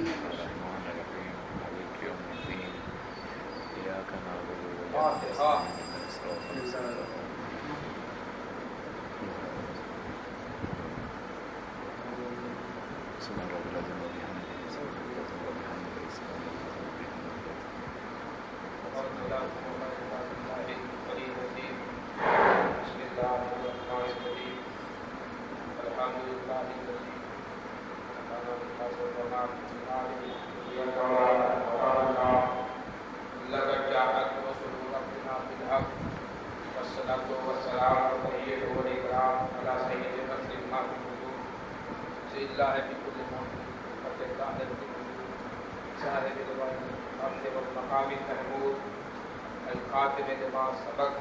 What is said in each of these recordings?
الرحمن الرحیم مالک یوم الدین ایاک نعبد و ایاک نستعین اهدنا الصراط المستقیم سبحان رب العظیم و بحمدہ سبحان رب العظیم و بحمدہ سبحان رب العظیم و بحمدہ بسم اللہ الرحمن الرحیم الحمد للہ لقد جاءت رسل ربنا بالحق والصلاة والسلام والتحية والإكرام على سيد الرسل ما في الوجود سيد الله بكل موجود فتح الله بالوجود صاحب الحمد والمقام المحمود الخاتم لما سبق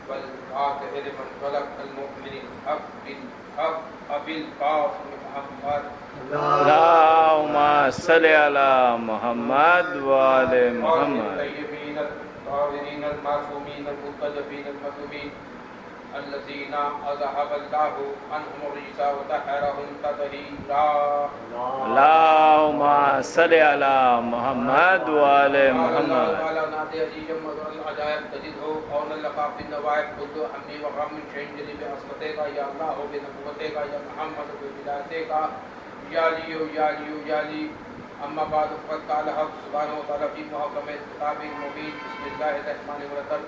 والفاتح لمن خلق المؤمن الحق بالحق أبي القاسم محمد اللهم صل على محمد وآل محمد الطيبين الطاهرين المعصومين المنتجبين المظلومين الذين أذهب الله عنهم الرجس وطهرهم تطهيرا اللهم صل على محمد وآل محمد على نادي عزيز مدر العجائب تجده قول اللقاء في النوائب كل حمي وغم من شيء جلي بعصمتك يا الله بنبوتك يا محمد بولادتك یا علی اما بعد فقد قال حق سبحانہ وتعالی فی محکم کتاب مبین بسم اللہ الرحمن الرحیم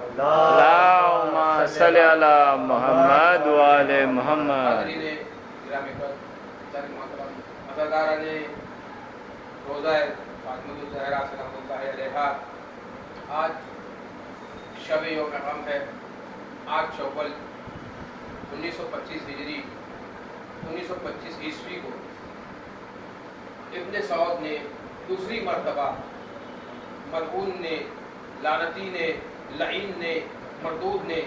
اللهم صل على محمد وآل محمد عزاداران روزہ فاطمہ الزہرا سلام اللہ علیہا آج شب یوم غم ہے 8 شوال 1925 ہجری 1925 عیسوی کو ابن سعود نے دوسری مرتبہ ملعون نے لعنتی نے لعین نے مردود نے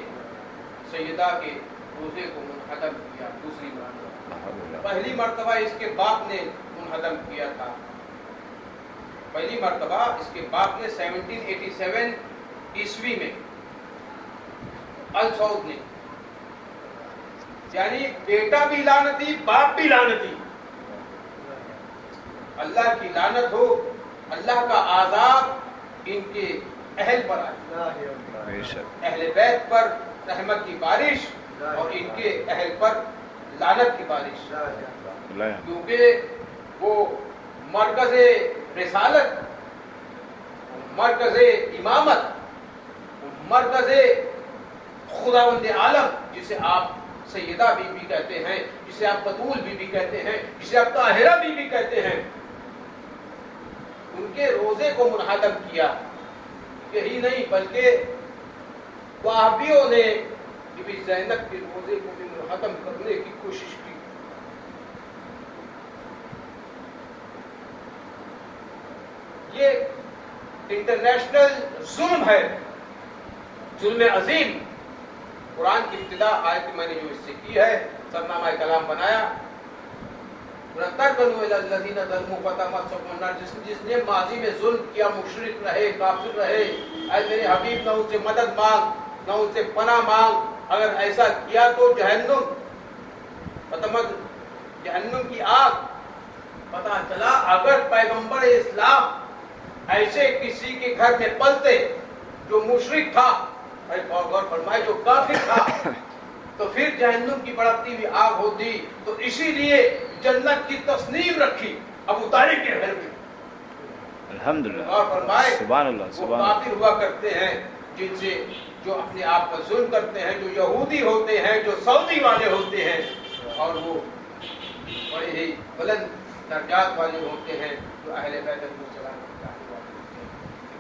سیدہ کے روزے کو منہدم کیا دوسری مرتبہ پہلی مرتبہ اس کے باپ نے منہدم کیا تھا پہلی مرتبہ اس کے باپ نے 1787 عیسوی میں السعود نے یعنی بیٹا بھی لعنتی باپ بھی لعنتی اللہ کی لعنت ہو اللہ کا عذاب ان کے اہل پر آئے اہل بیت پر رحمت کی بارش اور ان کے اہل پر لعنت کی بارش کیونکہ وہ مرکز رسالت مرکز امامت مرکز خداوند عالم جسے آپ سیدہ بی بی کہتے ہیں جسے آپ بطول بی بی کہتے ہیں جسے آپ طاہرہ بی بی کہتے ہیں ان کے روزے کو منہدم کیا یہی نہیں بلکہ وہابیوں نے بی بی زینب کے روزے کو بھی منہدم کرنے کی کوشش کی یہ انٹرنیشنل ظلم ہے ظلم عظیم قرآن کی ابتدا آیت میں نے جو اس سے کی ہے سرنامہ کلام بنایا جس نے ماضی میں ظلم کیا مشرک رہے کافر رہے اے میرے حبیب نہ ان سے مدد مانگ نہ ان سے پناہ مانگ اگر ایسا کیا تو جہنم کی آگ پتہ چلا اگر پیغمبر اسلام ایسے کسی کے گھر میں پلتے جو مشرک تھا غور فرمائے جو کافر تھا تو پھر جہنم کی بڑھتی ہوئی آگ ہوتی تو اسی لیے جنت کی تصنیف رکھی ابو طالب کے گھر میں الحمدللہ غور فرمائے سبحان اللہ وہ کافر ہوا کرتے ہیں جن سے جو اپنے آپ پر ظلم کرتے ہیں جو یہودی ہوتے ہیں جو سعودی والے ہوتے ہیں اور وہ بڑے ہی بلند درجات والے ہوتے ہیں جو اہل بیت علیہ السلام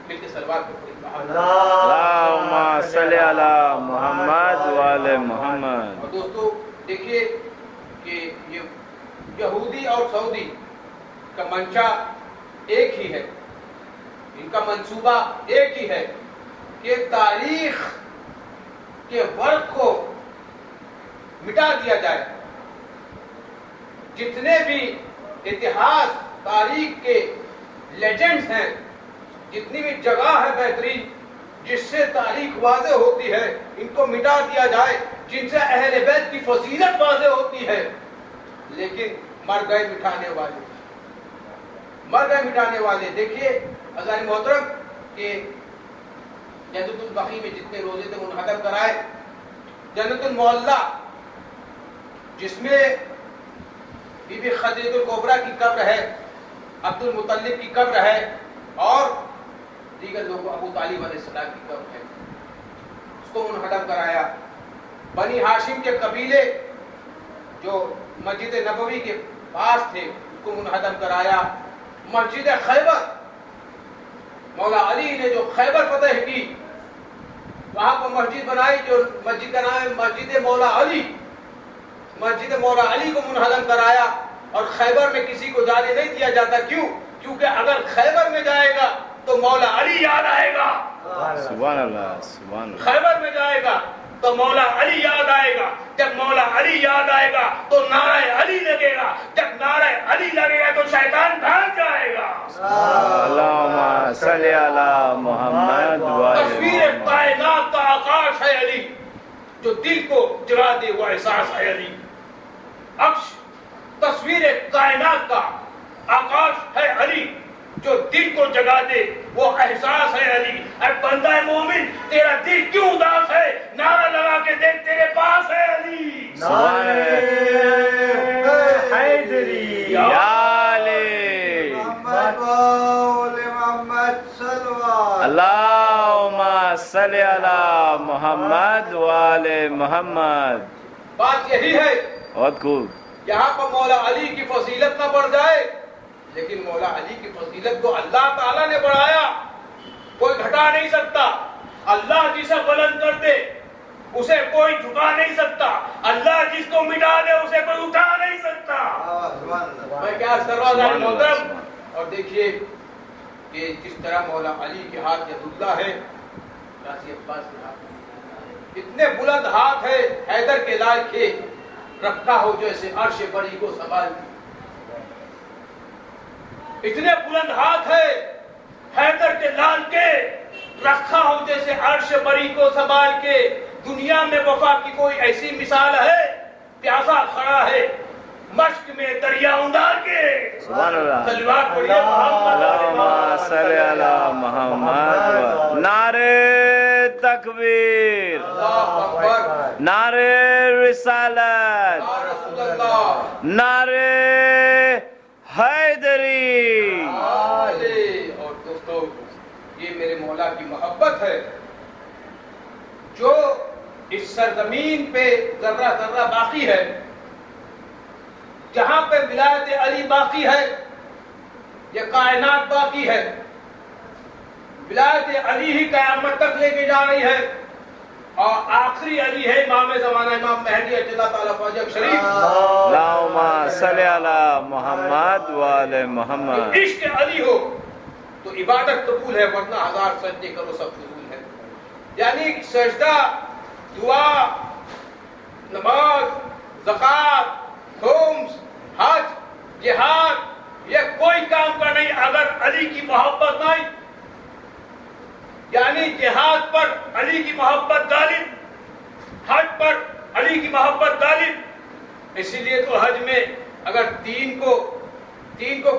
مل کے سلوات کو پڑھی اللہم صلی علی محمد وآل محمد اور دوستو دیکھیے کہ یہ یہودی اور سعودی کا منشا ایک ہی ہے ان کا منصوبہ ایک ہی ہے کہ تاریخ کے ورق کو مٹا دیا جائے جتنے بھی اتہاس تاریخ کے لیجنڈز ہیں جتنی بھی جگہ ہے بہترین جس سے تاریخ واضح ہوتی ہے ان کو مٹا دیا جائے جن سے اہل بیت کی فضیلت واضح ہوتی ہے لیکن مر گئے مٹھانے والے. دیکھیے حضرات محترم کہ جنت البقیع میں جتنے روزے تھے منہدم کرائے. جنت المعلا جس میں بی بی خدیجہ الکبریٰ کی قبر ہے، عبد المطلب کی قبر ہے اور دیگر لوگوں ابو طالب علیہ السلام کی قبر ہے، اس کو منہدم کرایا. بنی ہاشم کے قبیلے جو مسجد نبوی کے پاس تھے اس کو منہدم کرایا. مسجد خیبر، مولا علی نے جو خیبر فتح کی وہاں پر مسجد بنائی، جو مسجد کا نام ہے مسجد مولا علی. مسجد مولا علی کو منہدم کرایا اور خیبر میں کسی کو جانے نہیں دیا جاتا. کیوں؟ کیونکہ اگر خیبر میں جائے گا تو مولا علی یاد آئے گا. سبحان اللہ سبحان اللہ. خیبر میں جائے گا تو مولا علی یاد آئے گا. جب مولا علی یاد آئے گا تو نعرہ علی لگے گا. جب نعرہ علی لگے گا تو شیطان بھاگ جائے گا. اللہم صلی علی محمد تصویر کائنات کا آکاش ہے علی، جو دل کو جلا دے وہ احساس ہے علی. عکس تصویر کائنات کا آکاش ہے علی، جو دل کو جگا دے وہ احساس ہے علی. اے بندہ مومن تیرا دل کیوں اداس ہے؟ نعرہ لگا کے دیکھ تیرے پاس ہے علی. حیدری یا علی اللہم صلی علی محمد وآل محمد. بات یہی ہے بہت خوب. یہاں پر مولا علی کی فضیلت نہ بڑھ جائے، لیکن مولا علی کی فضیلت کو اللہ تعالیٰ نے بڑھایا، کوئی گھٹا نہیں سکتا. اللہ جسے بلند کر دے اسے کوئی جھکا نہیں سکتا. اللہ جس کو مٹا دے اسے کوئی اٹھا نہیں سکتا. میں کیا سروازہ محترم. اور دیکھیے کہ جس طرح مولا علی کے ہاتھ ید اللہ ہے، غازی عباس کے ہاتھ اتنے بلند ہاتھ ہے، حیدر کے لال کے رکھا ہو جیسے عرش بری کو سنبھال کے. اتنے بلند ہاتھ ہے حیدر کے لال کے رکھا ہو جیسے عرش بری کو سنبھال کے. دنیا میں وفا کی کوئی ایسی مثال ہے؟ پیاسا کھڑا ہے مشک میں دریا ڈال کے. سبحان اللہ. صلوات پڑھیے اللہم صلی علی محمد. نعرہ تکبیر، اللہ اکبر، نعرہ رسالت، یا رسول اللہ، نعرہ حیدری. اور دوستو یہ میرے مولا کی محبت ہے جو اس سرزمین پہ ذرہ ذرہ باقی ہے. جہاں پہ ولایت علی باقی ہے یہ کائنات باقی ہے. ولایت علی ہی قیامت تک لے کے جا رہی ہے اور آخری علی ہے امام زمانہ امام مہدی اللہ تعالیٰ فاجق شریف. اللہم صلی علی محمد وآل محمد. عشق علی ہو تو عبادت قبول ہے، ورنہ ہزار سجدے کرو سب فضول ہے. یعنی سجدہ، دعا، نماز، زکات، خمس، حج، جہاد یہ کوئی کام کا نہیں اگر علی کی محبت نہیں. یعنی جہاد پر علی کی محبت غالب، حج پر علی کی محبت غالب. اسی لیے تو حج میں اگر تین کو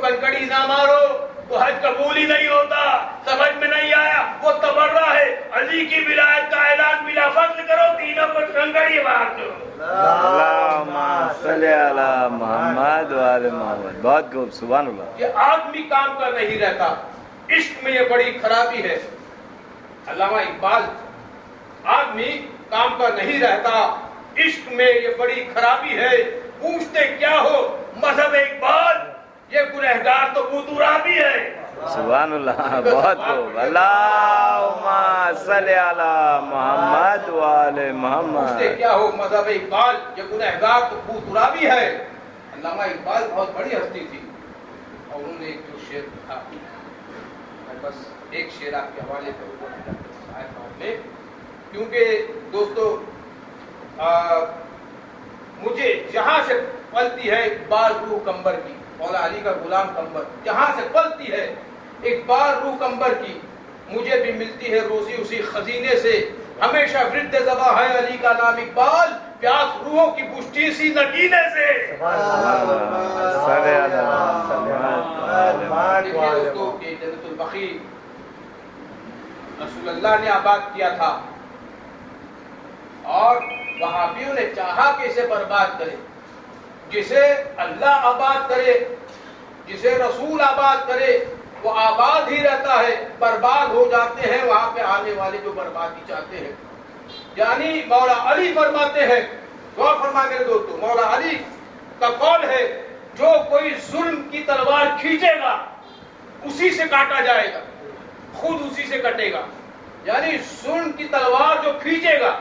کنکڑی نہ مارو تو حج قبول ہی نہیں ہوتا. سمجھ میں نہیں آیا؟ وہ تبرہ ہے. علی کی ولایت کا اعلان بلا فضل کرو، تینوں کو کنکڑی مار دو. اللہم صلی علی محمد وآل محمد. بہت خوب. سبحان اللہ. یہ آدمی کام کا نہیں رہتا، عشق میں یہ بڑی خرابی ہے. علامہ اقبال، آدمی کام کا نہیں رہتا، عشق میں یہ بڑی خرابی ہے. پوچھتے کیا ہو مذہب اقبال، یہ گنہگار تو بودورابی ہے. سبحان اللہ. بہت خوب. اللہم صلی علی محمد وآل محمد. پوچھتے کیا ہو مذہب اقبال، یہ گنہگار تو بودورابی ہے. علامہ اقبال بہت بڑی ہستی تھی اور انہوں نے ایک جو شعر لکھا، میں بس ایک شعر آپ کے حوالے کروں گا کیونکہ دوستو مجھے جہاں سے پلتی ہے اقبال روح کمبر کی، مولا علی کا غلام کمبر جہاں سے پلتی ہے اقبال روح کمبر کی، مجھے بھی ملتی ہے روزی اسی خزینے سے ہمیشہ ورد زباں ہے علی کا نام اقبال، پیاس روحوں کی پشتی سی نگینے سے۔ دیکھیے دوستو کہ جنت البقیع رسول اللہ نے آباد کیا تھا، اور وہابیوں نے چاہا کہ اسے برباد کرے۔ جسے اللہ آباد کرے، جسے رسول آباد کرے، وہ آباد ہی رہتا ہے، برباد ہو جاتے ہیں وہاں پہ آنے والے جو بربادی چاہتے ہیں۔ یعنی مولا علی فرماتے ہیں، غور فرما میرے دوستو، مولا علی کا قول ہے جو کوئی ظلم کی تلوار کھینچے گا اسی سے کاٹا جائے گا، خود اسی سے کٹے گا۔ یعنی ظلم کی تلوار جو کھینچے گا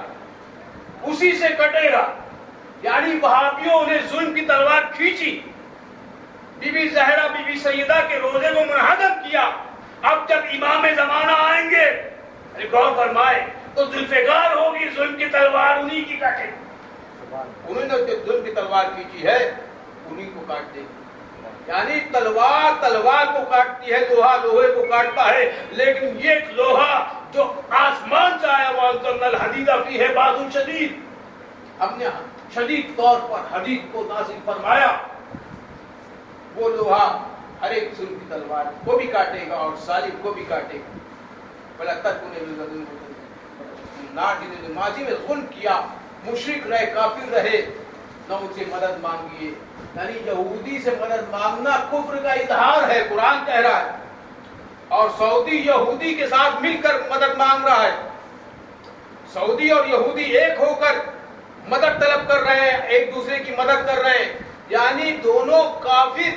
اسی سے کٹے گا۔ یعنی وہابیوں نے ظلم کی تلوار کھینچی، بی بی زہرا بی بی سیدہ کے روزے کو منہدم کیا۔ اب جب امام زمانہ آئیں گے، غور فرمائے، تو ذوالفقار ہوگی، ظلم کی تلوار انہی کی کاٹے، انہوں نے جو ظلم کی تلوار کھینچی ہے انہی کو کاٹ دے گی۔ یعنی تلوار تلوار کو کاٹتی ہے، لوہا لوہے کو کاٹتا ہے، لیکن یہ لوہا جو آسمان سے آیا وہ انزلنا الحدید فیہ باس شدید، ہم نے شدید طور پر حدید کو نازل فرمایا، وہ لوہا ہر ایک ظلم کی تلوار کو بھی کاٹے گا اور ظالم کو بھی کاٹے گا۔ بلا ترکن ناٹ نے ماضی میں ظلم کیا، مشرک رہے، کافر رہے، نہ ان سے مدد مانگیے۔ یعنی یہودی سے مدد مانگنا کفر کا اظہار ہے، قرآن کہہ رہا ہے، اور سعودی یہودی کے ساتھ مل کر مدد مانگ رہا ہے۔ سعودی اور یہودی ایک ہو کر مدد طلب کر رہے ہیں، ایک دوسرے کی مدد کر رہے ہیں، یعنی دونوں کافر۔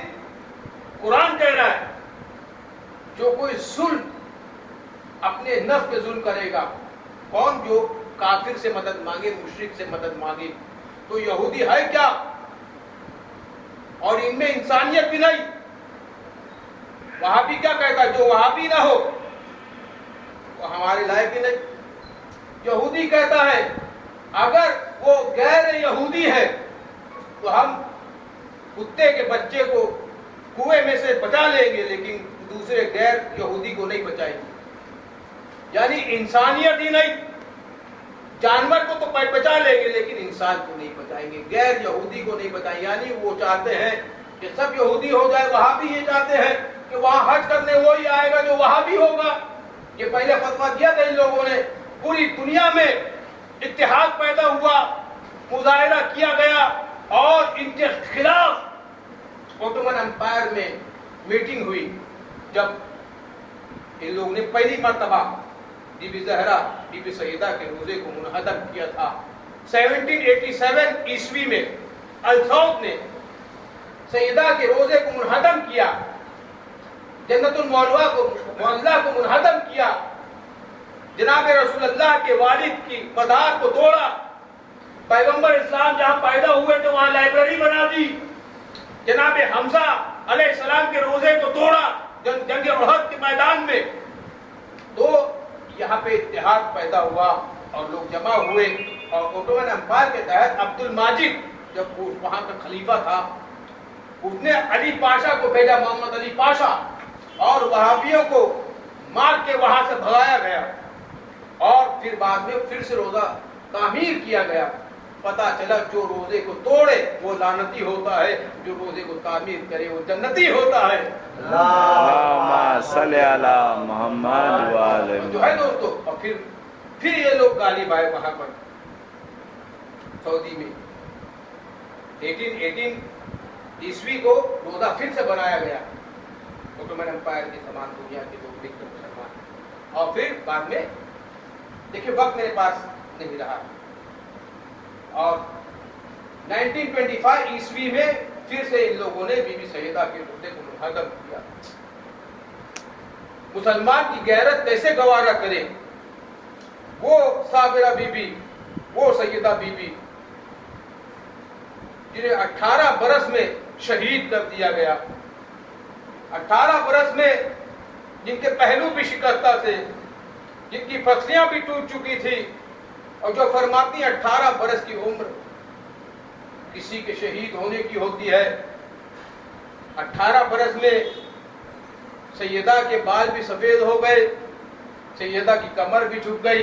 قرآن کہہ رہا ہے جو کوئی ظلم اپنے نفس پہ ظلم کرے گا، کون؟ جو کافر سے مدد مانگے، مشرک سے مدد مانگے۔ تو یہودی ہے کیا؟ اور ان میں انسانیت بھی نہیں۔ وہابی کیا کہتا ہے؟ جو وہابی نہ ہو وہ ہمارے لائق بھی نہیں۔ یہودی کہتا ہے اگر وہ غیر یہودی ہے تو ہم کتے کے بچے کو کنویں میں سے بچا لیں گے، لیکن دوسرے غیر یہودی کو نہیں بچائیں گے۔ یعنی انسانیت ہی نہیں، جانور کو تو بچا لیں گے لیکن انسان کو نہیں بچائیں گے، غیر یہودی کو نہیں بچائیں گے۔ یعنی وہ چاہتے ہیں کہ سب یہودی ہو جائے، وہاں بھی یہ چاہتے ہیں کہ وہاں حج کرنے وہی آئے گا جو وہاں بھی ہوگا۔ یہ پہلے فتویٰ دیا تھا ان لوگوں نے، پوری دنیا میں اتحاد پیدا ہوا، مظاہرہ کیا گیا، اور ان کے خلاف اوٹومن امپائر میں میٹنگ ہوئی، جب ان لوگوں نے پہلی مرتبہ بی بی زہرا بی بی سیدہ کے روزے کو منہدم کیا تھا۔ 1787 عیسوی میں السعود نے سیدہ کے روزے کو منہدم کیا، جنت المعلا کو منہدم کیا، جناب رسول اللہ کے والد کی مزار کو توڑا، پیغمبر اسلام جہاں پیدا ہوئے تو وہاں لائبریری بنا دی، جناب حمزہ علیہ السلام کے روزے کو توڑا جنگ احد کے میدان میں۔ تو یہاں پہ اتحاد پیدا ہوا اور لوگ جمع ہوئے، اور اوٹومن امپائر کے تحت عبد الماجد جب وہاں کا خلیفہ تھا، اس نے علی پاشا کو بھیجا، محمد علی پاشا، اور وہابیوں کو مار کے وہاں سے بھگایا گیا، اور پھر بعد میں پھر سے روزہ تعمیر کیا گیا۔ پتا چلا جو روزے کو توڑے وہ لعنتی ہوتا ہے، جو روزے کو تعمیر کرے وہ جنتی ہوتا ہے۔ اللہم صلی علی محمد وآلہ جو ہے دوستو، اور پھر یہ لوگ غالب آئے وہاں پر سعودی میں۔ 1818 عیسوی کو روزہ پھر سے بنایا گیا، اوٹومن امپائر کے تمام دنیا کے لوگ مل کر مسلمان، اور پھر بعد میں دیکھیں وقت میرے پاس نہیں رہا، اور 1925 عیسوی میں پھر سے ان لوگوں نے بی بی سیدہ کے روزے کو منہدم کیا۔ مسلمان کی غیرت کیسے گوارا کرے؟ وہ صابرہ بی بی، وہ سیدہ بی بی جنہیں 18 برس میں شہید کر دیا گیا، 18 برس میں جن کے پہلو بھی شکستہ تھے، جن کی پسلیاں بھی ٹوٹ چکی تھی، اور جو فرماتی 18 برس کی عمر کسی کے شہید ہونے کی ہوتی ہے۔ 18 برس میں سیدہ کے بال بھی سفید ہو گئے، سیدہ کی کمر بھی جھک گئی،